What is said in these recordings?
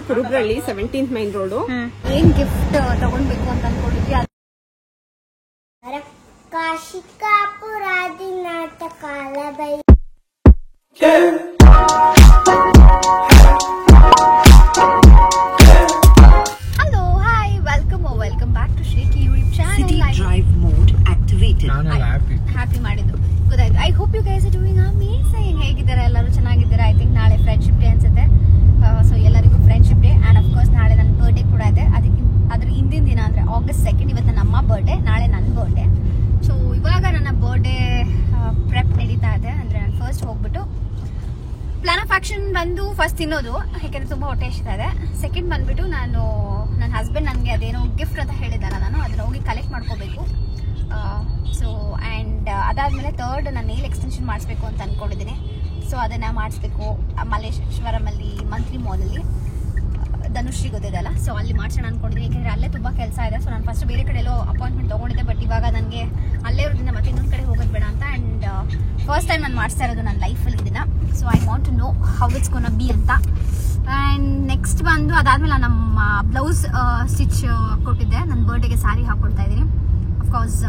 Kurubarahalli 17th main road. ಏನ್ gift ತಗೊಂಡ್ಬೇಕು ಅಂತ ಅನ್ಕೊಂಡಿದ್ವಿ. Hello hi welcome back to Shriki YouTube channel. Drive mode activated. Happy ಮಾಡಿದ್ದು ಗೊತ್ತಾಯ್ತು. I hope you guys are doing amazing. ಹೇಗಿದ್ದಾರೆ ಎಲ್ಲರೂ? ಚೆನ್ನಾಗಿದ್ದಾರೆ. ಐ ಥಿಂಕ್ ನಾಳೆ ಫ್ರೆಂಡ್ಶಿಪ್ ಡೇ ಅನ್ಸುತ್ತೆ. ಸೊ ಎಲ್ಲರಿಗೂ ಫ್ರೆಂಡ್ಶಿಪ್ ಡೇ ಆ್ಯಂಡ್ ಅಫ್ಕೋರ್ಸ್ ನಾಳೆ ನನ್ನ ಬರ್ಡೇ ಕೂಡ ಇದೆ. ಅದ್ರ ಹಿಂದಿನ ದಿನ ಅಂದರೆ August 2 ಇವತ್ತು ನಮ್ಮ ಬರ್ಡೇ, ನಾಳೆ ನನ್ನ ಬರ್ಡೇ. ಸೊ ಇವಾಗ ನನ್ನ ಬರ್ಡೇ ಪ್ರೆಪ್ ನಡೀತಾ ಇದೆ. ಅಂದರೆ ನಾನು ಫಸ್ಟ್ ಹೋಗ್ಬಿಟ್ಟು ಪ್ಲಾನ್ ಆಫ್ ಆಕ್ಷನ್ ಬಂದು ಫಸ್ಟ್ ತಿನ್ನೋದು, ಯಾಕೆಂದರೆ ತುಂಬ ಹೊಟ್ಟೆ ಇಷ್ಟ ಇದೆ. ಸೆಕೆಂಡ್ ಬಂದ್ಬಿಟ್ಟು ನಾನು ನನ್ನ ಹಸ್ಬೆಂಡ್ ನನಗೆ ಅದೇನೋ ಗಿಫ್ಟ್ ಅಂತ ಹೇಳಿದ್ದಲ್ಲ, ನಾನು ಅದನ್ನ ಹೋಗಿ ಕಲೆಕ್ಟ್ ಮಾಡ್ಕೋಬೇಕು. ಸೊ ಆ್ಯಂಡ್ ಅದಾದಮೇಲೆ ಥರ್ಡ್ ನಾನು ನೇಲ್ ಎಕ್ಸ್ಟೆನ್ಷನ್ ಮಾಡಿಸ್ಬೇಕು ಅಂತ ಅಂದ್ಕೊಂಡಿದ್ದೀನಿ. ಸೊ ಅದನ್ನು ಮಾಡಿಸ್ಬೇಕು ಮಲ್ಲೇಶ್ವರಮಲ್ಲಿ ಮಂತ್ರಿ ಮಾಲಲ್ಲಿ, ಧನುಶ್ರೀ ಗೊತ್ತಿದೆಯಲ್ಲ, ಸೊ ಅಲ್ಲಿ ಮಾಡ್ಸೋಣ ಅಂದ್ಕೊಂಡಿದ್ದೀನಿ. ಯಾಕೆಂದರೆ ಅಲ್ಲೇ ತುಂಬ ಕೆಲಸ ಇದೆ. ಸೊ ನಾನು ಫಸ್ಟ್ ಬೇರೆ ಕಡೆ ಎಲ್ಲೋ ಅಪಾಯಿಂಟ್ಮೆಂಟ್ ತೊಗೊಂಡಿದ್ದೆ, ಬಟ್ ಇವಾಗ ನನಗೆ ಅಲ್ಲೇ ಇರೋದ್ರಿಂದ ಮತ್ತೆ ಇನ್ನೊಂದು ಕಡೆ ಹೋಗೋದು ಬೇಡ ಅಂತ. ಆ್ಯಂಡ್ ಫಸ್ಟ್ ಟೈಮ್ ನಾನು ಮಾಡಿಸ್ತಾ ಇರೋದು ನನ್ನ ಲೈಫಲ್ಲಿ ಇದನ್ನು. So I want to know how it's gonna be ಅಂತ. ಆ್ಯಂಡ್ ನೆಕ್ಸ್ಟ್ ಬಂದು ಅದಾದಮೇಲೆ ನಮ್ಮ ಬ್ಲೌಸ್ ಸ್ಟಿಚ್ ಕೊಟ್ಟಿದ್ದೆ. ನನ್ನ ಬರ್ಡೇಗೆ ಸ್ಯಾರಿ ಹಾಕ್ಕೊಡ್ತಾ ಇದ್ದೀನಿ. ಅಫ್ಕೋರ್ಸ್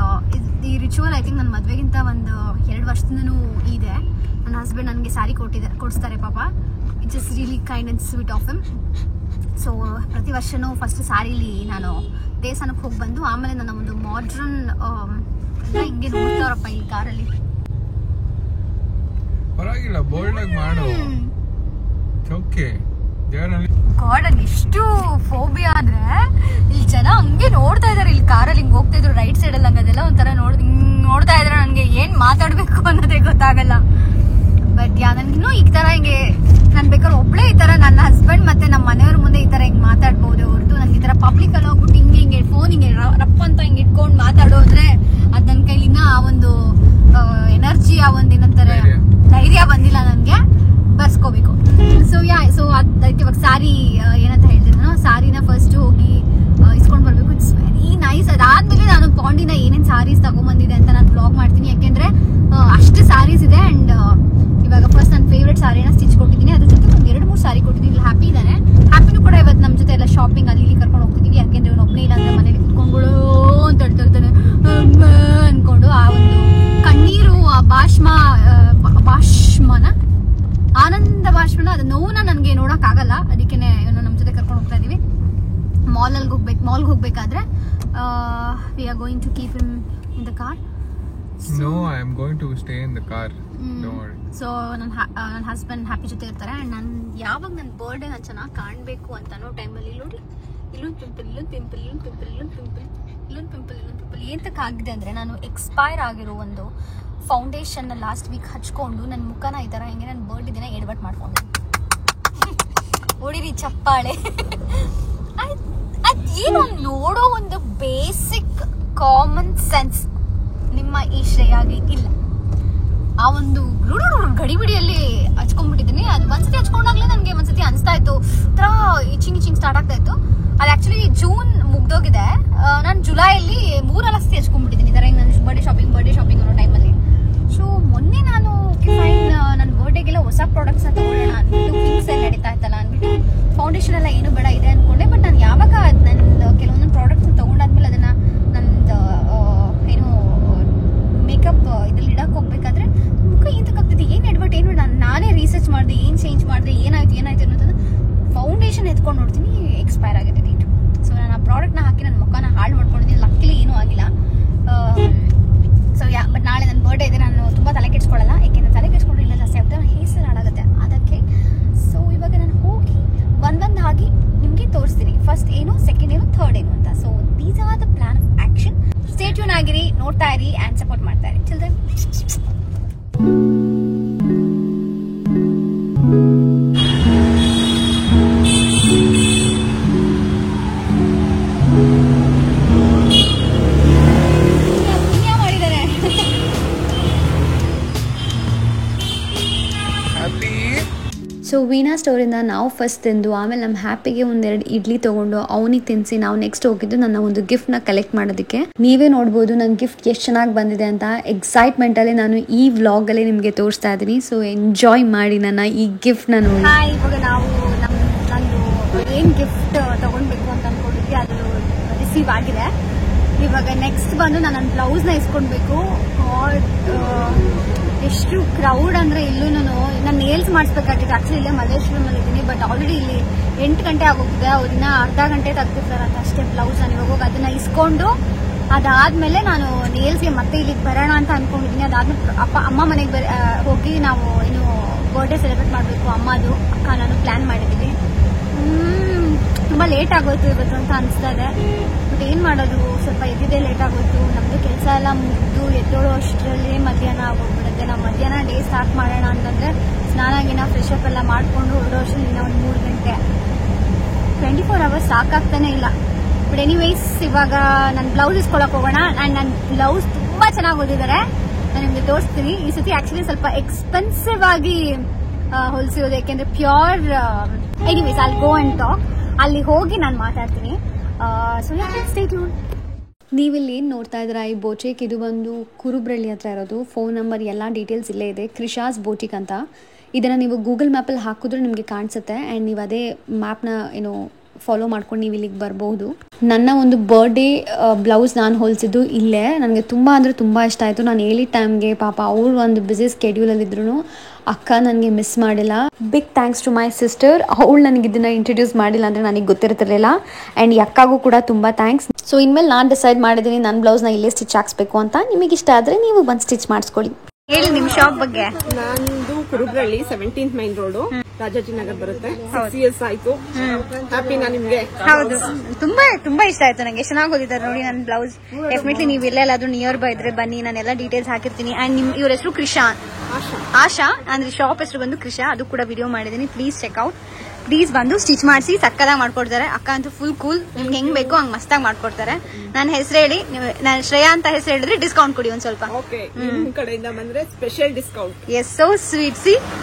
ಈ ರಿಚುವಲ್ ಐ ಥಿಂಕ್ ನನ್ನ ಮದುವೆಗಿಂತ ಒಂದು 2 ವರ್ಷದಿಂದನೂ ಇದೆ. ನನ್ನ ಹಸ್ಬೆಂಡ್ ನನಗೆ ಸ್ಯಾರಿ ಕೊಡಿಸ್ತಾರೆ ಪಾಪ. It's just really kind and sweet of him. So ಪ್ರತಿ ವರ್ಷವೂ ಫಸ್ಟ್ ಸ್ಯಾರಿಲಿ ನಾನು ದೇವಸ್ಥಾನಕ್ಕೆ ಹೋಗಿ ಬಂದು ಆಮೇಲೆ ನನ್ನ ಒಂದು ಮಾಡ್ರನ್ ಹಿಂಗೆ ನೋಡ್ತಾರಪ್ಪ ಈ ಕಾರಲ್ಲಿ. ಪರವಾಗಿಲ್ಲ, ಬೋಲ್ಡ್ ಆಗಿ ಮಾಡು. ಓಕೆ ಗಾಡ್, ಅಲ್ಲಿ ಎಷ್ಟು ಫೋಬಿಯಾ ಅಂದ್ರೆ ಇಲ್ಲಿ ಜನ ಹಂಗೆ ನೋಡ್ತಾ ಇದಾರೆ. ಇಲ್ಲಿ ಕಾರಲ್ಲಿ ಹಿಂಗೆ ಹೋಗ್ತಾ ಇದ್ರು ರೈಟ್ ಸೈಡ್ ಅಲ್ಲಿ, ಹಂಗೆ ಅದೆಲ್ಲ ಒಂಥರ ನೋಡ್ತಾ ಇದ್ರೆ ನನಗೆ ಏನ್ ಮಾತಾಡ್ಬೇಕು ಅನ್ನೋದೇ ಗೊತ್ತಾಗಲ್ಲ. ಬಟ್ ನನ್ಗಿನ್ನೂ ಈ ತರ ಹಿಂಗೆ ನಾನು ಬೇಕಾದ್ರೆ ಒಬ್ಳೆ ಈ ತರ ನನ್ನ ಹಸ್ಬೆಂಡ್ ಮತ್ತೆ ನಮ್ಮ ಮನೆಯವ್ರ ಮುಂದೆ ಈ ತರ ಹಿಂಗೆ ಮಾತಾಡ್ಬೋದು ಹೊರತು ನನಗೆ ಈ ತರ ಪಬ್ಲಿಕ್ ಅಲ್ಲಿ ಹೋಗ್ಬಿಟ್ಟು ಹಿಂಗೆ ಫೋನ್ ಹಿಂಗೆ ರಪ್ಪ ಅಂತ ಹಿಂಗೆ ಇಟ್ಕೊಂಡು ಮಾತಾಡೋ ಅಂದ್ರೆ ಅದ್ ನನ್ನ ಕೈಲಿ ಇನ್ನ ಆ ಒಂದು ಎನರ್ಜಿ, ಆ ಒಂದು ಏನಂತಾರೆ ಧೈರ್ಯ ಬಂದಿಲ್ಲ ನನಗೆ. ಬರ್ಸ್ಕೋಬೇಕು. ಸೊ ಅದಕ್ಕೆ ಇವಾಗ ಸ್ಯಾರಿ ಏನಂತ ಹೇಳ್ತೀನಿ ನಾನು, ಸ್ಯಾರಿನ ಫಸ್ಟ್ ಹೋಗಿ ಇಸ್ಕೊಂಡು ಬರ್ಬೇಕು. It's very nice. ಅದಾದ್ಮೇಲೆ ನಾನು ಪಾಂಡಿನ ಏನೇನು ಸ್ಯಾರೀಸ್ ತಗೊಂಡ್ಬಂದಿದೆ ಅಂತ ನಾನು ಬ್ಲಾಗ್ ಮಾಡ್ತೀನಿ. ಯಾಕೆಂದ್ರೆ ಅಷ್ಟು ಸ್ಯಾರೀಸ್ ಇದೆ. ಅಂಡ್ ಇವಾಗ ಫಸ್ಟ್ ನನ್ನ ಫೇವ್ರೆಟ್ ಸ್ಯಾರಿನ ಸ್ಟಿಚ್ ಕೊಟ್ಟಿದ್ದೀನಿ. ಅದ್ರ ಜೊತೆ ಒಂದು 2-3 ಸ್ಯಾರಿ ಕೊಟ್ಟಿದ್ದೀನಿ. ಹ್ಯಾಪಿ ಇದ್ದಾನೆ. ಹ್ಯಾಪಿನೂ ಕೂಡ ಇವತ್ತು ನಮ್ಮ ಜೊತೆ ಎಲ್ಲ ಶಾಪಿಂಗ್ ಅಲ್ಲಿ ಇಲ್ಲಿ ಕರ್ಕೊಂಡು ಹೋಗ್ತಿದ್ದೀನಿ. ಯಾಕೆಂದ್ರೆ ಇವನು ಒಬ್ಬನೇ ಇಲ್ಲ ಅಂದ್ರೆ ಮನೇಲಿ ಕುತ್ಕೊಂಡ್ಗಳು ಅಂತ ಹೇಳ್ತಿರ್ತಾನೆ ಅನ್ಕೊಂಡು. ಆ ಒಂದು ಕಣ್ಣೀರು, ಆ ಭಾಷ್ಮನ ಆನಂದ ಭಾಷಣ, ಅದು ನೋವನ್ನ ನನಗೆ ನೋಡಕ್ ಆಗಲ್ಲ. ಅದಕ್ಕೇನೆ ಇವನು ನಮ್ಮ ಜೊತೆ ಕರ್ಕೊಂಡು ಹೋಗ್ತಾ ಇದೀವಿ. ಮಾಲ್ಗೆ ಹೋಗ್ಬೇಕಾದ್ರೆ we are going to keep him in the car. No, I am going to stay in the car. Don't worry. So ನನ್ನ ಹಸ್ಬೆಂಡ್ ಹ್ಯಾಪಿ ಜೊತೆ ಇರ್ತಾರೆ. ಆ್ಯಂಡ್ ನಾನು ಯಾವಾಗ ನನ್ನ ಬರ್ಡೇ ನಾನು ಚೆನ್ನಾಗಿ ಕಾಣಬೇಕು ಅಂತ ಅನ್ನೋ ಟೈಮಲ್ಲಿ ನೋಡಿ ಇಲ್ಲೊಂದು ಪಿಂಪಲ್ ಏಂತಕ್ಕಾಗಿದೆ ಅಂದರೆ, ನಾನು ಎಕ್ಸ್ಪೈರ್ ಆಗಿರೋ ಒಂದು ಫೌಂಡೇಶನ್ನ ಲಾಸ್ಟ್ ವೀಕ್ ಹಚ್ಕೊಂಡು ನನ್ನ ಮುಖನ ಈ ಥರ ಹಿಂಗೆ ನನ್ನ ಬರ್ಡೇ ದಿನ ಎಡ್ವರ್ಟ್ ಮಾಡ್ಕೊಂಡು ಹೊಡಿರಿ ಚಪ್ಪಾಳೆ. ಅದೇನು ನೋಡೋ ಒಂದು ಬೇಸಿಕ್ ಕಾಮನ್ ಸೆನ್ಸ್ ನಿಮ್ಮ ಈ ಶ್ರೇಯಾಗಿ ಇಲ್ಲ. ಆ ಒಂದು ಗಡಿಬಿಡಿಯಲ್ಲಿ ಹಚ್ಕೊಂಡ್ಬಿಟ್ಟಿದ್ದೀನಿ. ಅದು ಒಂದ್ಸತಿ ಹಚ್ಕೊಂಡಾಗ್ಲೇ ನನಗೆ ಒಂದ್ಸತಿ ಅನಿಸ್ತಾ ಇತ್ತು ಥರ ಇಚಿಂಗ್ ಸ್ಟಾರ್ಟ್ ಆಗ್ತಾ ಇತ್ತು. ಅದು ಆಕ್ಚುಲಿ ಜೂನ್ ಮುಗ್ದೋಗಿದೆ. ನಾನು ಜುಲೈಯಲ್ಲಿ 3-4 ಸತಿ ಹಚ್ಕೊಂಡ್ಬಿಟ್ಟಿದ್ದೀನಿ ಈ ಥರ ನನ್ನ ಬರ್ಡೇ ಶಾಪಿಂಗ್ ಅನ್ನೋ ಟೈಮಲ್ಲಿ. ಸೊ ಮೊನ್ನೆ ನಾನು ನನ್ನ ಬರ್ಡೇಗೆಲ್ಲ ಹೊಸ ಪ್ರಾಡಕ್ಟ್ಸ್ ತಗೊಳ್ಳೋಣ ಅಂದ್ಬಿಟ್ಟು ಪಿಂಕ್ ಸೇಲ್ ನಡೀತಾ ಇತ್ತಲ್ಲ ಅಂದ್ಬಿಟ್ಟು ಫೌಂಡೇಶನ್ ಎಲ್ಲ ಏನು ಬೇಡ ಇದೆ ಅಂದ್ಕೊಂಡೆ. ಬಟ್ ನಾನು ಯಾವಾಗ ನಂದು ಕೆಲವೊಂದೊಂದು ಪ್ರಾಡಕ್ಟ್ಸ್ ತಗೊಂಡಾದ್ಮೇಲೆ ಅದನ್ನು ನಂದು ಏನು ಮೇಕಪ್ ಇದ್ರಲ್ಲಿ ಇಡಕ್ಕೆ ಹೋಗ್ಬೇಕಾದ್ರೆ ಮುಖ ಏಂತಕ್ಕಾಗ್ತದೆ, ಏನು ಎಡ್ವರ್ಟ್ ಏನು ನಾನೇ ರಿಸರ್ಚ್ ಮಾಡಿದೆ, ಏನು ಚೇಂಜ್ ಮಾಡಿದೆ, ಏನಾಯ್ತು ಅನ್ನೋದನ್ನ ಫೌಂಡೇಶನ್ ಎತ್ಕೊಂಡು ನೋಡ್ತೀನಿ ಎಕ್ಸ್ಪೈರ್ ಆಗಿದೆ ಡೇಟ್. ಸೊ ನಾನು ಆ ಪ್ರಾಡಕ್ಟ್ನ ಹಾಕಿ ನನ್ನ ಮುಖನ ಹಾಳು ಮಾಡ್ಕೊಂಡಿದ್ದೀನಿ. ಲಕ್ಕಿಲಿ ಏನೂ ಆಗಿಲ್ಲ. ಸೊ ಬಟ್ ನಾಳೆ ನನ್ನ ಬರ್ಡೇ ಇದೆ. ನಾನು ತುಂಬ ತಲೆ ಕೆಡ್ಸ್ಕೊಳ್ಳಲ್ಲ, ಯಾಕೆಂದರೆ ತಲೆ ಕೆಡ್ಸ್ಕೊಂಡ್ರೆ ಇನ್ನೂ ಜಾಸ್ತಿ ಆಗ್ತದೆ, ಹೇಸರ್ ಹಾಳಾಗುತ್ತೆ ಅದಕ್ಕೆ. ಸೊ ಇವಾಗ ನಾನು ಹೋಗಿ ಒಂದೊಂದಾಗಿ ನಿಮಗೆ ತೋರಿಸ್ತೀನಿ. ಫಸ್ಟ್ ಏನು, ಸೆಕೆಂಡ್ ಏನು, ಥರ್ಡ್ ಏನು ಅಂತ. So these are the plan of action. Stay tune ಆಗಿರಿ, ನೋಡ್ತಾ ಇರಿ ಆ್ಯಂಡ್ ಸಪೋರ್ಟ್ ಮಾಡ್ತಾ ಇರಿ. ಚಿಲ್ಡ್ರನ್, ಸೊ ವೀಣಾ ಸ್ಟೋರಿಂದ ನಾವು ಫಸ್ಟ್ ತಿಂದು ಆಮೇಲೆ ನಮ್ಮ ಹ್ಯಾಪಿಗೆ 1-2 ಇಡ್ಲಿ ತೊಗೊಂಡು ಅವನಿಗೆ ತಿನ್ನಿಸಿ ನಾವು ನೆಕ್ಸ್ಟ್ ಹೋಗಿದ್ದು ನನ್ನ ಒಂದು ಗಿಫ್ಟ್ನ ಕಲೆಕ್ಟ್ ಮಾಡೋದಕ್ಕೆ. ನೀವೇ ನೋಡ್ಬೋದು ನನ್ನ ಗಿಫ್ಟ್ ಎಷ್ಟು ಚೆನ್ನಾಗಿ ಬಂದಿದೆ ಅಂತ. ಎಕ್ಸೈಟ್ಮೆಂಟಲ್ಲಿ ನಾನು ಈ ವ್ಲಾಗಲ್ಲಿ ನಿಮಗೆ ತೋರಿಸ್ತಾ ಇದ್ದೀನಿ. ಸೊ ಎಂಜಾಯ್ ಮಾಡಿ ನನ್ನ ಈ ಗಿಫ್ಟ್ನ ನೋಡಿ. ಇವಾಗ ನಾವು ನಂದು ಏನ್ ಗಿಫ್ಟ್ ತಗೊಳ್ಬೇಕು ಅಂತ ಅನ್ಕೊಂಡಿದ್ವಿ ಅದು ರಿಸೀವ್ ಆಗಿದೆ. ಇವಾಗ ನೆಕ್ಸ್ಟ್ ಬಂದು ನಾನು ನನ್ನ ಬ್ಲೌಸ್ ನ ಇಸ್ಕೊಳ್ಬೇಕು. ಎಷ್ಟು ಕ್ರೌಡ್ ಅಂದ್ರೆ ಇಲ್ಲೂ ನಾನು ನೇಲ್ಸ್ ಮಾಡಿಸ್ಬೇಕಾಗಿತ್ತು. ಆಕ್ಚುಲಿ ಇಲ್ಲೇ ಮಲ್ಲೇಶ್ವರಮಲ್ಲಿ ಇದ್ದೀನಿ, ಬಟ್ ಆಲ್ರೆಡಿ ಇಲ್ಲಿ 8 ಗಂಟೆ ಆಗೋಗಿದೆ. ಅವ್ರನ್ನ ಅರ್ಧ ಗಂಟೆ ತೆಗ್ದಿರ್ತಾರಂತ ಅಷ್ಟೇ ಬ್ಲೌಸ್. ನಾನು ಇವಾಗ ಹೋಗಿ ಅದನ್ನ ಇಸ್ಕೊಂಡು ಅದಾದ್ಮೇಲೆ ನಾನು ನೇಲ್ಸ್ಗೆ ಮತ್ತೆ ಇಲ್ಲಿಗೆ ಬರೋಣ ಅಂತ ಅನ್ಕೊಂಡಿದ್ದೀನಿ. ಅದಾದ್ಮೇಲೆ ಅಮ್ಮ ಮನೆಗೆ ಹೋಗಿ ನಾವು ಏನು ಬರ್ಡೇ ಸೆಲೆಬ್ರೇಟ್ ಮಾಡಬೇಕು ಅಮ್ಮದು ಅಕ್ಕ ನಾನು ಪ್ಲಾನ್ ಮಾಡಿದ್ದೀವಿ. ತುಂಬಾ ಲೇಟ್ ಆಗೋಯ್ತು ಇವತ್ತು ಅಂತ ಅನಿಸ್ತಾ ಇದೆ. ಬಟ್ ಏನ್ ಮಾಡೋದು, ಸ್ವಲ್ಪ ಎದ್ದಿದ್ದೇ ಲೇಟ್ ಆಗೋಯ್ತು. ನಮ್ದು ಕೆಲಸ ಎಲ್ಲ ಮುಗಿದು ಎದ್ದೋಳೋ ಅಷ್ಟರಲ್ಲಿ ಮಧ್ಯಾಹ್ನ ಆಗೋಗ್ಬಿಡುತ್ತೆ. ನಾವು ಮಧ್ಯಾಹ್ನ ಡೇ ಸ್ಟಾರ್ಟ್ ಮಾಡೋಣ ಅಂತಂದ್ರೆ ಸ್ನಾನ ಫ್ರೆಶ್ ಅಪ್ ಎಲ್ಲ ಮಾಡ್ಕೊಂಡು ಹೊರಡೋ ಅಷ್ಟರಲ್ಲಿ ಇನ್ನ ಒಂದು 3 ಗಂಟೆ. 24 hours ಸಾಕಾಗ್ತಾನೆ ಇಲ್ಲ. ಬಟ್ ಎನಿವೇಸ್ ಇವಾಗ ನನ್ನ ಬ್ಲೌಸ್ ಇಸ್ಕೊಳಕ್ ಹೋಗೋಣ. ಅಂಡ್ ನನ್ನ ಬ್ಲೌಸ್ ತುಂಬಾ ಚೆನ್ನಾಗಿ ಓದಿದ್ದಾರೆ, ನಾನು ನಿಮ್ಗೆ ತೋರಿಸ್ತೀನಿ. ಈ ಸತಿ ಆಕ್ಚುಲಿ ಸ್ವಲ್ಪ ಎಕ್ಸ್ಪೆನ್ಸಿವ್ ಆಗಿ ಹೊಲಿಸಿರೋದು, ಯಾಕೆಂದ್ರೆ ಪ್ಯೂರ್. ಎನಿವೇಸ್ ಅಲ್ಲಿ ಗೋ ಅಂಡ್ ಟಾಕ್, ಅಲ್ಲಿ ಹೋಗಿ ನಾನು ಮಾತಾಡ್ತೀನಿ. So stay tune. ನೀವಿಲ್ಲಿ ಏನು ನೋಡ್ತಾ ಇದ್ದೀರಾ, ಈ ಬೋಟಿಕ್ ಇದು ಬಂದು ಕುರುಬ್ರಳ್ಳಿ ಹತ್ರ ಇರೋದು. ಫೋನ್ ನಂಬರ್ ಎಲ್ಲ ಡೀಟೇಲ್ಸ್ ಇಲ್ಲೇ ಇದೆ, ಕ್ರಿಶಾಸ್ ಬೋಟಿಕ್ ಅಂತ. ಇದನ್ನು ನೀವು ಗೂಗಲ್ ಮ್ಯಾಪಲ್ಲಿ ಹಾಕಿದ್ರೆ ನಿಮಗೆ ಕಾಣಿಸುತ್ತೆ. ಆ್ಯಂಡ್ ನೀವು ಅದೇ ಮ್ಯಾಪ್ನ ಏನು ಫಾಲೋ ಮಾಡ್ಕೊಂಡು ನೀವು ಇಲ್ಲಿಗೆ ಬರ್ಬೋದು. ನನ್ನ ಒಂದು ಬರ್ಡೇ ಬ್ಲೌಸ್ ನಾನು ಹೊಲಿಸಿದ್ದು ಇಲ್ಲೇ. ನನಗೆ ತುಂಬ ಅಂದರೆ ತುಂಬ ಇಷ್ಟ ಆಯಿತು. ನಾನು ಹೇಳಿದ ಟೈಮ್ಗೆ ಪಾಪ ಅವ್ರು ಒಂದು ಬ್ಯುಸಿ ಸ್ಕೆಡ್ಯೂಲಲ್ಲಿದ್ರೂ ಅಕ್ಕ ನನಗೆ ಮಿಸ್ ಮಾಡಿಲ್ಲ. Big thanks to my sister. ಅವಳು ನನಗೆ ಇದನ್ನು ಇಂಟ್ರೊಡ್ಯೂಸ್ ಮಾಡಿಲ್ಲ ಅಂದರೆ ನನಗೆ ಗೊತ್ತಿರ್ತಿರ್ಲಿಲ್ಲ. ಆ್ಯಂಡ್ ಈ ಅಕ್ಕಗೂ ಕೂಡ ತುಂಬ ಥ್ಯಾಂಕ್ಸ್. ಸೊ ಇನ್ಮೇಲೆ ನಾನು ಡಿಸೈಡ್ ಮಾಡಿದ್ದೀನಿ ನನ್ನ ಬ್ಲೌಸ್ನ ಇಲ್ಲೇ ಸ್ಟಿಚ್ ಹಾಕ್ಸ್ಬೇಕು ಅಂತ. ನಿಮಗೆ ಇಷ್ಟ ಆದರೆ ನೀವು ಬಂದು ಸ್ಟಿಚ್ ಮಾಡಿಸ್ಕೊಳ್ಳಿ. ಹೇಳಿ ನಿಮ್ಮ ಶಾಪ್ ಬಗ್ಗೆ. ನಂದು Kurubarahalli 17th main road, Rajajinagar ಬರುತ್ತೆ. 6 years ಆಯ್ತು. ಹ್ಯಾಪಿನಾ ನಿಮ್ಗೆ? ಹೌದು, ತುಂಬಾ ಇಷ್ಟ ಆಯ್ತು ನಂಗೆ. ಚೆನ್ನಾಗಿ ಓದಿದ್ದಾರೆ ನೋಡಿ ನನ್ನ ಬ್ಲೌಸ್. ಡೆಫಿನೆಟ್ಲಿ ನೀವು ಎಲ್ಲೆಲ್ಲಾದ್ರೂ ನಿಯರ್ ಬೈ ಇದ್ರೆ ಬನ್ನಿ, ನಾನೆಲ್ಲ ಡೀಟೇಲ್ಸ್ ಹಾಕಿರ್ತೀನಿ. ಅಂಡ್ ಇವ್ರ ಹೆಸರು ಕ್ರಿಶಾ, ಆಶಾ ಅಂದ್ರೆ ಶಾಪ್ ಹೆಸರು ಬಂದು ಕ್ರಿಶಾ. ಅದು ಕೂಡ ವಿಡಿಯೋ ಮಾಡಿದೀನಿ, ಪ್ಲೀಸ್ ಚೆಕ್ ಔಟ್. ಪ್ಲೀಸ್ ಬಂದು ಸ್ಟಿಚ್ ಮಾಡಿಸಿ ಸಕ್ಕದಾಗಿ ಮಾಡ್ಕೊಡ್ತಾರೆ. ಅಕ್ಕ ಅಂತೂ ಫುಲ್ ಕೂಲ್, ನಿಮ್ಗೆ ಹೆಂಗ್ ಬೇಕೋ ಹಂಗ್ ಮಸ್ತಾಗಿ ಮಾಡ್ಕೊಡ್ತಾರೆ. ನನ್ನ ಹೆಸರು ಹೇಳಿ, ನಾನು ಶ್ರೇಯಾ ಅಂತ ಹೆಸರು ಹೇಳಿದ್ರೆ ಡಿಸ್ಕೌಂಟ್ ಕೊಡಿ ಒಂದ್ ಸ್ವಲ್ಪ. ನಿಮ್ ಕಡೆಯಿಂದ ಬಂದ್ರೆ special discount. Yes, so sweet.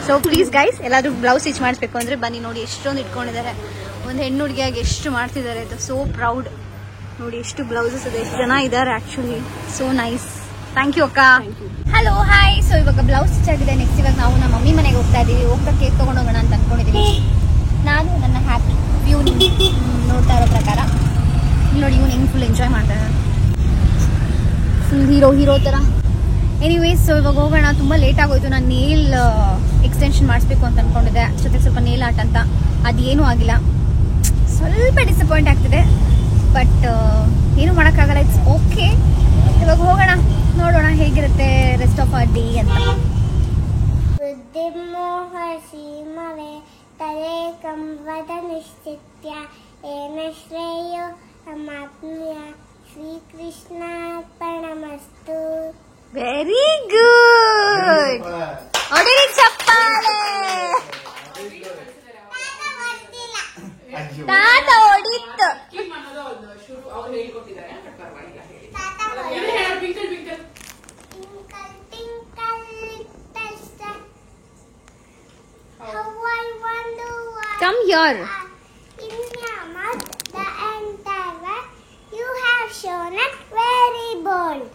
So please guys, ಎಲ್ಲಾದ್ರೂ ಬ್ಲೌಸ್ ಸ್ಟಿಚ್ ಮಾಡಿಸ್ಬೇಕು ಅಂದ್ರೆ ಬನ್ನಿ. ನೋಡಿ ಎಷ್ಟೊಂದು ಇಟ್ಕೊಂಡಿದ್ದಾರೆ, ಒಂದು ಹೆಣ್ಣು ಹುಡುಗಿಯಾಗಿ ಎಷ್ಟು ಮಾಡ್ತಿದ್ದಾರೆ. ಇದು ಸೋ ಪ್ರೌಡ್. ನೋಡಿ ಎಷ್ಟು ಬ್ಲೌಸಸ್ ಇದೆ, ಎಷ್ಟು ಜನ ಇದ್ದಾರೆ actually. So nice. Thank you ಅಕ್ಕ. Hello hi. ಸೊ ಇವಾಗ ಬ್ಲೌಸ್ ಸ್ಟಿಚ್ ಆಗಿದೆ. ನೆಕ್ಸ್ಟ್ ಇವಾಗ ನಾವು ನಮ್ಮ ಮಮ್ಮಿ ಮನೆಗೆ ಹೋಗ್ತಾ ಇದೀವಿ. ಹೋಗ್ತಾ ಕೇಕ್ ತಗೊಂಡು ಹೋಗೋಣ ಅಂತ ಅನ್ಕೊಂಡಿದೀವಿ. ನಾನು ನನ್ನ ಹ್ಯಾಪಿ ವ್ಯೂ ನೋಡ್ತಾ ಇರೋ ಪ್ರಕಾರ ನೋಡಿ, ಇವನು ಹೆಂಗ್ ಫುಲ್ ಎಂಜಾಯ್ ಮಾಡ್ತಾರೆ, ಫುಲ್ ಹೀರೋ ತರ. ಎನಿವೇಸ್, ಸೊ ಇವಾಗ ಹೋಗೋಣ. ತುಂಬಾ ಲೇಟ್ ಆಗೋಯ್ತು. ನಾನು ನೇಲ್ ಎಕ್ಸ್ಟೆನ್ಷನ್ ಮಾಡಿಸ್ಬೇಕು ಅಂತ ಅನ್ಕೊಂಡಿದ್ದೆ, ಜೊತೆಗೆ ಸ್ವಲ್ಪ ನೇಲ್ ಆರ್ಟ್ ಅಂತ. ಅದೇನೂ ಆಗಿಲ್ಲ. ಸ್ವಲ್ಪ ಡಿಸಪಾಯಿಂಟ್ ಆಗ್ತಿದೆ, ಬಟ್ ಏನು ಮಾಡೋಕ್ಕಾಗಲ್ಲ. It's okay. ಇವಾಗ ಹೋಗೋಣ, ನೋಡೋಣ ಹೇಗಿರುತ್ತೆ ರೆಸ್ಟ್ ಆಫ್ ಅವರ್ ಡೇ ಅಂತ. ಸೀಮವೇ ತಲೆ ಕಂಬದ ನಿಶ್ಚಿತ್ಯ ಏನ ಶ್ರೇಯೋ ನಮಾತ್ಮ್ಯ ಶ್ರೀಕೃಷ್ಣ ಅರ್ಪಣಮಸ್ತು. Very good. ಹೊಡಿರಿ ಚಪ್ಪಾಳೆ. ತಾತ ಹೊಡಿತ್ತು. Come here. In Yamad, the entire you have shown it very bold.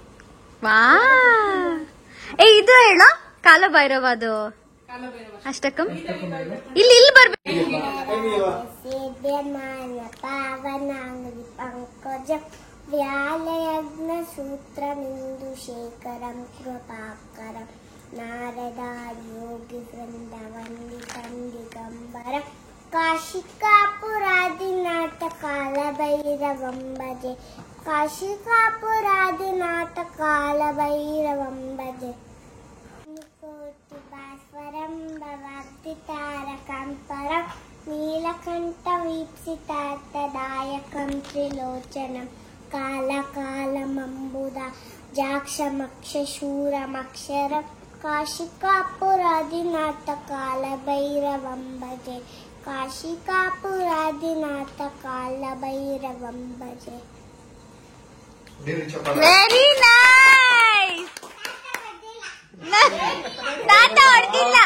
Wow. ಇದು ಹೇಳೋ ಕಾಲಭೈರವ. ಅದು ಅಷ್ಟಕ್ಕಂ ಇಲ್ಲಿ ಬರ್ಬೇಕು. ಪಾವನಾಂಗಿ ಪಂಕಜ ವ್ಯಾಲಯಜ್ಞ ಸೂತ್ರ ನಿಂದು ಶೇಖರಂ ಕೃಪಾಕರಂ ನಾರದಾರಿ ಯೋಗಿ ವೃಂದ ವಂದಿತಂ ದಿಗಂಬರ ಕಾಶಿಕಾಪುರಾದಿನಾಥ ಕಾಲಭೈರವಂ ಭಜೆ. ಕಾಶಿಕಾಪುರಾದಿನಾಥ ಕಾಲಭೈರವಂ ಭಜೆ. ಕೋಟಿ ಭಾಸ್ವರಂ ಭವಾಬ್ಧಿತಾರಕಂ ಪರಂ ನೀಲಕಂಠ ವೀಪ್ಸಿತಾರ್ಥದಾಯಕಂ ತ್ರಿಲೋಚನಂ ಕಾಲಕಾಲಮಂಬುದ ಜಾಕ್ಷಮಕ್ಷಶೂರಮಕ್ಷರಂ ಕಾಶಿಕಾಪುರಾದಿನಾಥ ಕಾಲಭೈರವಂ ಭಜೆ. ಕಾಶಿಕಾಪುರಾದಿನಾಥ ಕಾಲಭೈರವಂ ಭಜೆ. Very nice. ತಾತ ಹೊಡ್ದಿಲ್ಲ,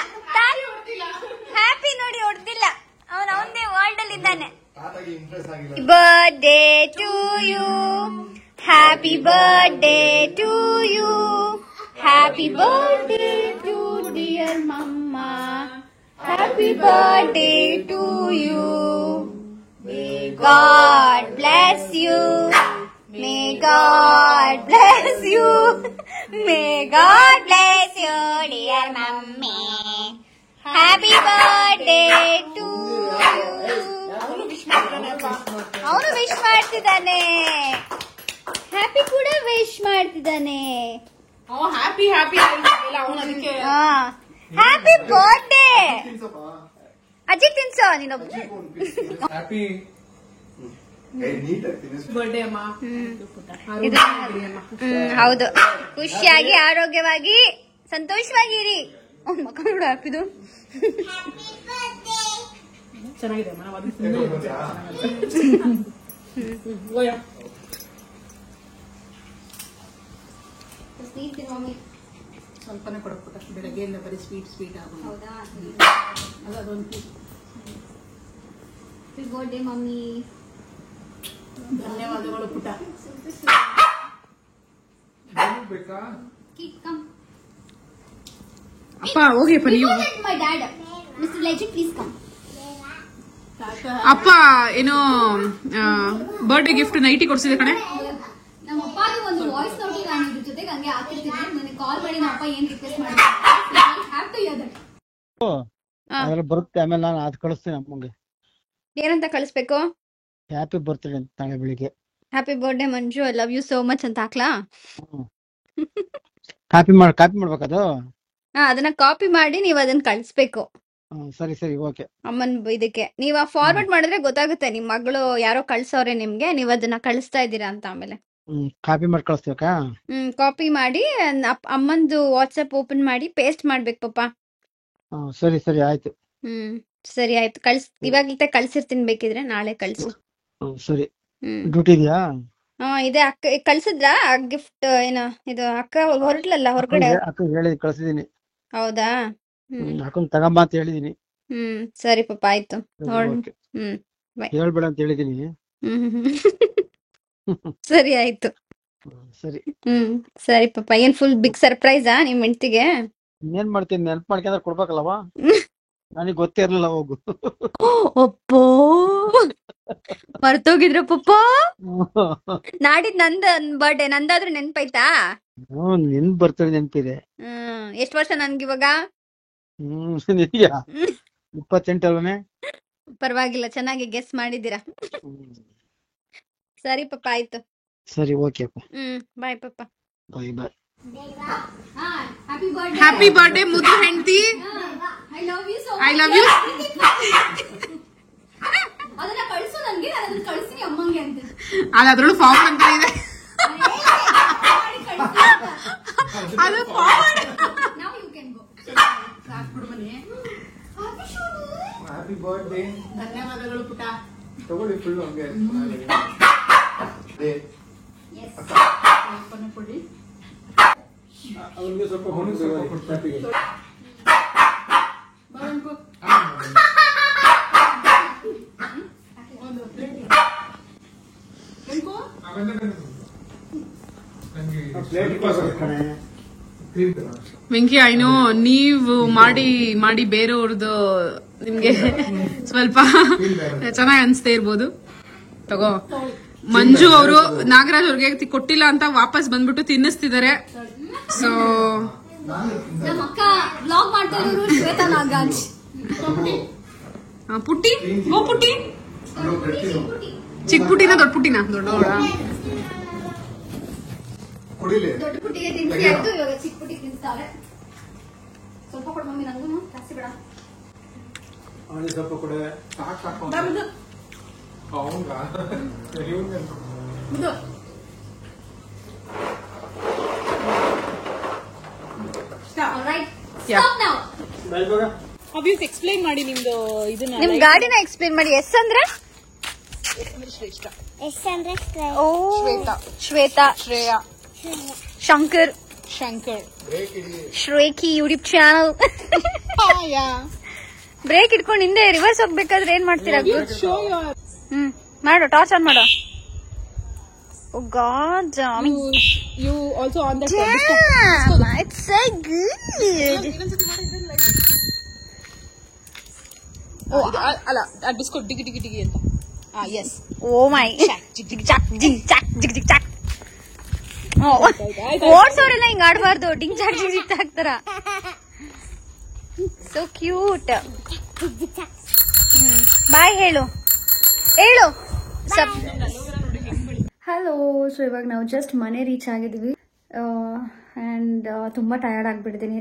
ಹ್ಯಾಪಿ ನೋಡಿ ಹೊಡ್ದಿಲ್ಲ. ಅವನ ಅವಂದೇ ವರ್ಲ್ಡ್ ಅಲ್ಲಿ ಇದ್ದಾನೆ. Birthday to you, happy birthday to you, happy birthday to dear ಮಮ್ಮ, happy birthday to you. God bless you. May God bless you. May God bless you, dear mummy. Happy birthday to you. ಅವನು wish ಮಾಡ್ತಿದ್ದಾನೆ. Happy ಕೂಡ wish ಮಾಡ್ತಿದ್ದಾನೆ. Happy happy ಅವನು ಅದಕ್ಕೆ happy birthday. ಅಜ್ಜಿ ತಿನ್ಸೋ ನೀನೊಬ್ಬ. Happy birthday ಅಮ್ಮ. ಹೌದು, ಖುಷಿಯಾಗಿ ಆರೋಗ್ಯವಾಗಿ ಸಂತೋಷವಾಗಿರಿ. ಅವ್ನ ಮಕ್ಕ ನೋಡ ಹ್ಯಾಪಿದು. ಚೆನ್ನಾಗಿದೆ ಸ್ವಲ್ಪನೇ ಕೊಡಕ್ಬಿಟ್ಟ. ಬೆಳಗ್ಗೆಯಿಂದ ಬರೀ ಸ್ವೀಟ್ ಆಗೋದು. ಹೌದಾ? ಅದೊಂದು ಹ್ಯಾಪಿ ಬರ್ತ್ಡೇ ಮಮ್ಮಿ. ಧನ್ಯವಾದಗಳು ಪುಟ್ಟ. ಅಪ್ಪ ಹೋಗಿಪ್ಪ ನೀವು. My dad mister legend please come. ಅಪ್ಪ ಏನೋ ಬರ್ಡೇ ಗಿಫ್ಟ್ ನೈಟಿ ಕೊಡ್ಸಿದೆ ಕಣೆ. ನಮ್ಮ ಅಪ್ಪದು ಒಂದು ವಾಯ್ಸ್ ನೋಟಿ ನಾನು ಇದ್ರ ಜೊತೆಗೆ ಹಂಗೆ ಹಾಕಿರ್ತೀನಿ. ನನಗೆ ಕಾಲ್ ಮಾಡಿ ನಮ್ಮ ಅಪ್ಪ ಏನ್ ರಿಕ್ವೆಸ್ಟ್ ಮಾಡಿದ್ರು ಹ್ಯಾವ್ ಟು ಹಿಯರ್ ದಟ್. ಅದ್ರಲ್ಲಿ ಬರುತ್ತೆ. ಆಮೇಲೆ ನಾನು ಅದು ಕಳಿಸ್ತೀನಿ ಅಮ್ಮಂಗೆ. ಏನಂತ ಕಳಿಸ್ಬೇಕು? ಹ್ಯಾಪಿ ಬರ್ತ್ಡೇ ಅಂತ ನಾಳೆ ಬೆಳಿಗ್ಗೆ. Happy birthday Manju, I love you so much ಅಂತ ಹಾಕ್ಲಾ? ಕಾಪಿ ಮಾಡ್ಬೇಕದು. ಅದನ್ನ ಕಾಪಿ ಮಾಡಿ ನೀವು ಅದನ್ನ ಕಳಿಸ್ಬೇಕು. ಸರಿ ಸರಿ ಓಕೆ. ಅಮ್ಮನ್ ಇದಕ್ಕೆ ನೀವ್ ಫಾರ್ವರ್ಡ್ ಮಾಡಿದ್ರೆ ಗೊತ್ತಾಗುತ್ತೆ ನಿಮ್ ಮಗಳು ಯಾರೋ ಕಳ್ಸವ್ರೆ ನಿಮ್ಗೆ, ನೀವ್ ಅದನ್ನ ಕಳಿಸ್ತಾ ಇದ್ದೀರಾ ಅಂತ. ಆಮೇಲೆ ಕಾಪಿ ಮಾಡಿ ಕಳಿಸ್ಬೇಕಾ? ಕಾಪಿ ಮಾಡಿ ಅಮ್ಮಂದು ವಾಟ್ಸ್ಆಪ್ ಓಪನ್ ಮಾಡಿ ಪೇಸ್ಟ್ ಮಾಡ್ಬೇಕು ಪಾಪ. ಸರಿ ಸರಿ ಆಯ್ತು. ಸರಿ ಆಯ್ತು, ಇವಾಗ್ಲೇ ಕಳ್ಸಿರ್ತೀನಿ, ಬೇಕಿದ್ರೆ ನಾಳೆ ಕಳ್ಸು. ಸರಿ. ಡ್ಯೂಟಿ ಇದೆಯಾ? ಇದೆ ಅಕ್ಕ ಕಳ್ಸಿದ್ರಾ ಗಿಫ್ಟ್? ಏನ ಇದು ಅಕ್ಕ ಹೊರಟ್ಲಲ್ಲ ಹೊರಗಡೆ. ಅಕ್ಕ ಹೇಳಿದೀನಿ, ಕಳ್ಸಿದೀನಿ. ಹೌದಾ? ಅಕ್ಕನ್ ತಗೊಂಬ ಅಂತ ಹೇಳಿದೀನಿ. ಸರಿ ಪಾಪ ಆಯ್ತು. ಹೇಳ್ಬೇಡ ಅಂತ ಹೇಳಿದೀನಿ. ಸರಿ ಆಯ್ತು. ಸರಿ. ಸರಿ ಪಾಪ. ಏನ್ ಫುಲ್ ಬಿಗ್ ಸರ್ಪ್ರೈಸಾ ನಿಮ್ ಹೆಂಡತಿಗೆ? ಏನ್ ಮಾಡ್ತೀನಿ, ನೆನ್ಪ್ ಮಾಡ್ಕೊಂಡ್ರೆ ಕೊಡ್ಬೇಕಲ್ಲವ. ನನಗ್ ಗೊತ್ತೇ ಇರ್ಲಿಲ್ಲ. ಹೋಗು. ಅಪ್ಪೋ ಮರ್ತೋಗಿದ್ರ ಪಪ್ಪ. ನಾಡಿದ್ ನಂದ ಬರ್ಡೇ, ನಂದಾದ್ರೂ ನೆನ್ಪೈತಾ? ನಿನ್ ಬರ್ತಡೆ ನೆನ್ಪಿದೆ. ಎಷ್ಟ್ ವರ್ಷ ನನ್ಗಿವಾಗ? ನಿನಗೆ 28 ಅಲ್ವನೇ? ಪರವಾಗಿಲ್ಲ, ಚೆನ್ನಾಗಿ ಗೆಸ್ ಮಾಡಿದ್ದೀರಾ. ಸರಿ ಪಾಪ ಆಯ್ತು. ಸರಿ ಓಕೆ ಅಪ್ಪ. ಬಾಯ್ ಪಾಪ. ಬಾಯ್ ಬಾಯ್. ಹ್ಯಾಪಿ ಬರ್ಡೇ ಮುದ್ದು ಹೆಂಡತಿ. I love you. ಅದನ್ನ ಕಳಿಸು ನನಗೆ, ನಾನು ಅದನ್ನ ಕಳಿಸ್ತೀನಿ ಅಮ್ಮಂಗೆ ಅಂತ. ಅದ್ರೊಳಗೆ ಫಾರ್ವರ್ಡ್ ಅಂತ ಇದೆ. ಅದು forward. Now you can go. Happy birthday. ಧನ್ಯವಾದಗಳು ಪುಟ್ಟ. ತಗೊಳ್ಳಿ ಫುಲ್ ಹಂಗೆ. ಕೊಡಿ. ಅವನಿಗೆ ಸ್ವಲ್ಪ ಕೊಡ್ತೀನಿ. ವೆಂಕಿ, ಐನೋ ನೀವು ಮಾಡಿ ಬೇರೆಯವ್ರದ್ದು ನಿಮ್ಗೆ ಸ್ವಲ್ಪ ಚೆನ್ನಾಗಿ ಅನ್ಸ್ತಾ ಇರ್ಬೋದು. ತಗೋ. ಮಂಜು ಅವರು ನಾಗರಾಜ್ ಅವ್ರಿಗೆ ಕೊಟ್ಟಿಲ್ಲ ಅಂತ ವಾಪಸ್ ಬಂದ್ಬಿಟ್ಟು ತಿನ್ನಿಸ್ತಿದ್ದಾರೆ. ಸೊ ನಮ್ಮ ಅಕ್ಕ ವ್ಲಾಗ್ ಮಾಡ್ತಾ ಇರೋರು ಶ್ವೇತಾ ನಾಗರಾಜ್. ಪುಟ್ಟಿ, ಗೋ ಪುಟ್ಟಿ. ಚಿಕ್ಕ ಪುಟ್ಟಿನ ದೊಡ್ಡ ಪುಟ್ಟಿನ? ದೊಡ್ಡವಳ. ದೊಡ್ಡ ಪುಟ್ಟಿಗೆ ತಿನ್ಸಿ ಆಯ್ತು, ಇವಾಗ ಚಿಕ್ಕ ಪುಟ್ಟಿಗೆ ತಿನ್ಸ್ತಾರೆ. ಸ್ವಲ್ಪ ಕೊಡು ಮಮ್ಮಿ, ನಂಗೂ ಜಾಸ್ತಿ ಬೇಡ. ಅವನಿಗೆ ಸ್ವಲ್ಪ ಕೊಡೆ. ಸಾಕು. ಹೌದಾ? Alright, stop now. obvious explain ಮಾಡಿ ನಿಮ್ದು ಇದನ್ನ. ನಿಮ್ ಗಾಡಿನ ಎಕ್ಸ್ಪ್ಲೇನ್ ಮಾಡಿ. ಎಸ್ ಅಂದ್ರೆ ಶ್ರೇಷ್ಠ. ಶ್ವೇತಾ, ಶ್ರೇಯಾ, ಶಂಕರ್, ಶ್ರೇಕಿ ಯೂಟ್ಯೂಬ್ ಚಾನಲ್. ಬ್ರೇಕ್ ಇಟ್ಕೊಂಡು ಹಿಂದೆ ರಿವರ್ಸ್ ಹೋಗ್ಬೇಕಾದ್ರೆ ಏನ್ ಮಾಡ್ತೀರಾ? ಮಾಡು, ಟಾರ್ಚ್ ಆನ್ ಮಾಡು. Oh God, you also on that. damn, it's so good. ಅಲ್ಲ ಡಿಸ್ಕೋ ಡಿಗಿ ಅಂತ ಎಸ್ ಓ ಮೈ ಜಿಗ್ ಚಾಕ್ ಜಿಗ್ ಚಾಕ್ ಜಿಗ್ ಜಿಗ್ ಚಾಕ್. ಓಡ್ಸೋರೆಲ್ಲ ಹಿಂಗ್ ಆಡ್ಬಾರ್ದು, ಡಿಂಗ್ ಚಾಕ್ ಜಿಗ್ ಜಿಗ್ ಚಾಕ್ ತರ. So cute. ಬಾಯ್ ಹೇಳು ಹೇಳು. ಹಲೋ. ಸೊ ಇವಾಗ ನಾವು ಜಸ್ಟ್ ಮನೆ ರೀಚ್ ಆಗಿದ್ದೀವಿ ಆ್ಯಂಡ್ ತುಂಬ ಟಯರ್ಡ್ ಆಗಿಬಿಟ್ಟಿದ್ದೀನಿ.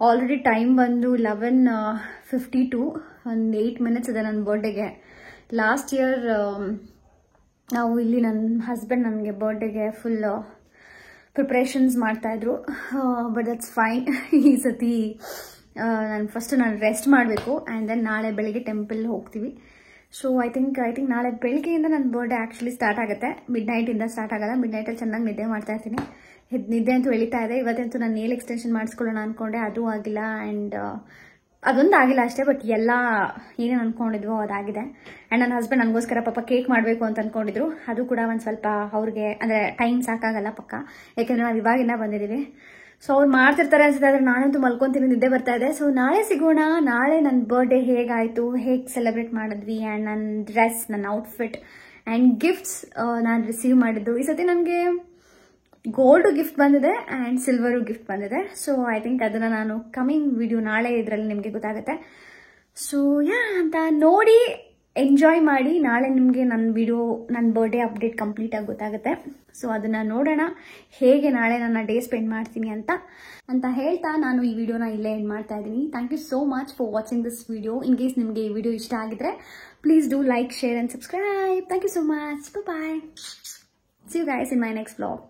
ಆಲ್ರೆಡಿ ಟೈಮ್ ಬಂದು 11:52. ಒಂದು 8 minutes ಇದೆ ನನ್ನ ಬರ್ಡೇಗೆ. ಲಾಸ್ಟ್ ಇಯರ್ ನಾವು ಇಲ್ಲಿ ನನ್ನ ಹಸ್ಬೆಂಡ್ ನನಗೆ ಬರ್ಡೇಗೆ ಫುಲ್ ಪ್ರಿಪ್ರೇಷನ್ಸ್ ಮಾಡ್ತಾಯಿದ್ರು. But that's fine. ಈ ಸತಿ ನಾನು ರೆಸ್ಟ್ ಮಾಡಬೇಕು ಆ್ಯಂಡ್ ದೆನ್ ನಾಳೆ ಬೆಳಿಗ್ಗೆ ಟೆಂಪಲ್ ಹೋಗ್ತೀವಿ. ಸೊ ಐ ಥಿಂಕ್ ನಾಳೆ ಬೆಳಿಗ್ಗೆಯಿಂದ ನನ್ನ ಬರ್ಡೇ ಆ್ಯಕ್ಚುಲಿ ಸ್ಟಾರ್ಟ್ ಆಗುತ್ತೆ. ಮಿಡ್ನೈಟಿಂದ ಸ್ಟಾರ್ಟ್ ಆಗೋಲ್ಲ. ಮಿಡ್ನೈಟಲ್ಲಿ ಚೆನ್ನಾಗಿ ನಿದ್ದೆ ಮಾಡ್ತಾ ಇರ್ತೀನಿ. ನಿದ್ದೆ ಅಂತೂ ಎಳಿತಾ ಇದೆ. ಇವತ್ತಂತೂ ನಾನು ನೇಲ್ ಎಕ್ಸ್ಟೆನ್ಷನ್ ಮಾಡಿಸ್ಕೊಳ್ಳೋಣ ಅಂದ್ಕೊಂಡೆ, ಅದು ಆಗಿಲ್ಲ. ಆ್ಯಂಡ್ ಅದೊಂದು ಆಗಿಲ್ಲ ಅಷ್ಟೇ, ಬಟ್ ಎಲ್ಲ ಏನೇನು ಅಂದ್ಕೊಂಡಿದ್ವೋ ಅದಾಗಿದೆ. ಆ್ಯಂಡ್ ನನ್ನ ಹಸ್ಬೆಂಡ್ ನನಗೋಸ್ಕರ ಪಾಪ ಕೇಕ್ ಮಾಡಬೇಕು ಅಂತ ಅಂದ್ಕೊಂಡಿದ್ರು. ಅದು ಕೂಡ ಒಂದು ಸ್ವಲ್ಪ ಅವ್ರಿಗೆ ಅಂದರೆ ಟೈಮ್ ಸಾಕಾಗಲ್ಲ ಪಕ್ಕ, ಯಾಕೆಂದರೆ ನಾವು ಇವಾಗಿನ ಬಂದಿದ್ದೀವಿ. ಸೊ ಅವ್ರು ಮಾಡ್ತಿರ್ತಾರೆ ಅನ್ಸುತ್ತೆ, ಆದರೆ ನಾನಂತೂ ಮಲ್ಕೊತೀನಿ, ನಿದ್ದೆ ಬರ್ತಾ ಇದೆ. ಸೊ ನಾಳೆ ಸಿಗೋಣ. ನಾಳೆ ನನ್ನ ಬರ್ಡೇ ಹೇಗಾಯಿತು, ಹೇಗೆ ಸೆಲೆಬ್ರೇಟ್ ಮಾಡಿದ್ವಿ, ಆ್ಯಂಡ್ ನನ್ನ ಡ್ರೆಸ್, ನನ್ನ ಔಟ್ಫಿಟ್ ಆ್ಯಂಡ್ ಗಿಫ್ಟ್ಸ್ ನಾನು ರಿಸೀವ್ ಮಾಡಿದ್ದು. ಈ ಸತಿ ನನಗೆ ಗೋಲ್ಡು ಗಿಫ್ಟ್ ಬಂದಿದೆ ಆ್ಯಂಡ್ ಸಿಲ್ವರು ಗಿಫ್ಟ್ ಬಂದಿದೆ. ಸೊ ಐ ಥಿಂಕ್ ಅದನ್ನು ನಾನು ಕಮಿಂಗ್ ವಿಡಿಯೋ ನಾಳೆ ಇದರಲ್ಲಿ ನಿಮಗೆ ಗೊತ್ತಾಗುತ್ತೆ. ಸೊ ಅಂತ ನೋಡಿ ಎಂಜಾಯ್ ಮಾಡಿ. ನಾಳೆ ನಿಮಗೆ ನನ್ನ ಬರ್ಡೇ ಅಪ್ಡೇಟ್ ಕಂಪ್ಲೀಟಾಗಿ ಗೊತ್ತಾಗುತ್ತೆ. ಸೊ ಅದನ್ನು ನೋಡೋಣ ಹೇಗೆ ನಾಳೆ ನನ್ನ ಡೇ ಸ್ಪೆಂಡ್ ಮಾಡ್ತೀನಿ ಅಂತ ಹೇಳ್ತಾ ನಾನು ಈ ವಿಡಿಯೋನ ಇಲ್ಲೇ ಎಂಡ್ ಮಾಡ್ತಾ ಇದ್ದೀನಿ. Thank you so much for watching this video. In case ನಿಮಗೆ ಈ ವಿಡಿಯೋ ಇಷ್ಟ ಆಗಿದ್ರೆ please do like, share and subscribe. Thank you so much. Bye. See you guys in my next vlog.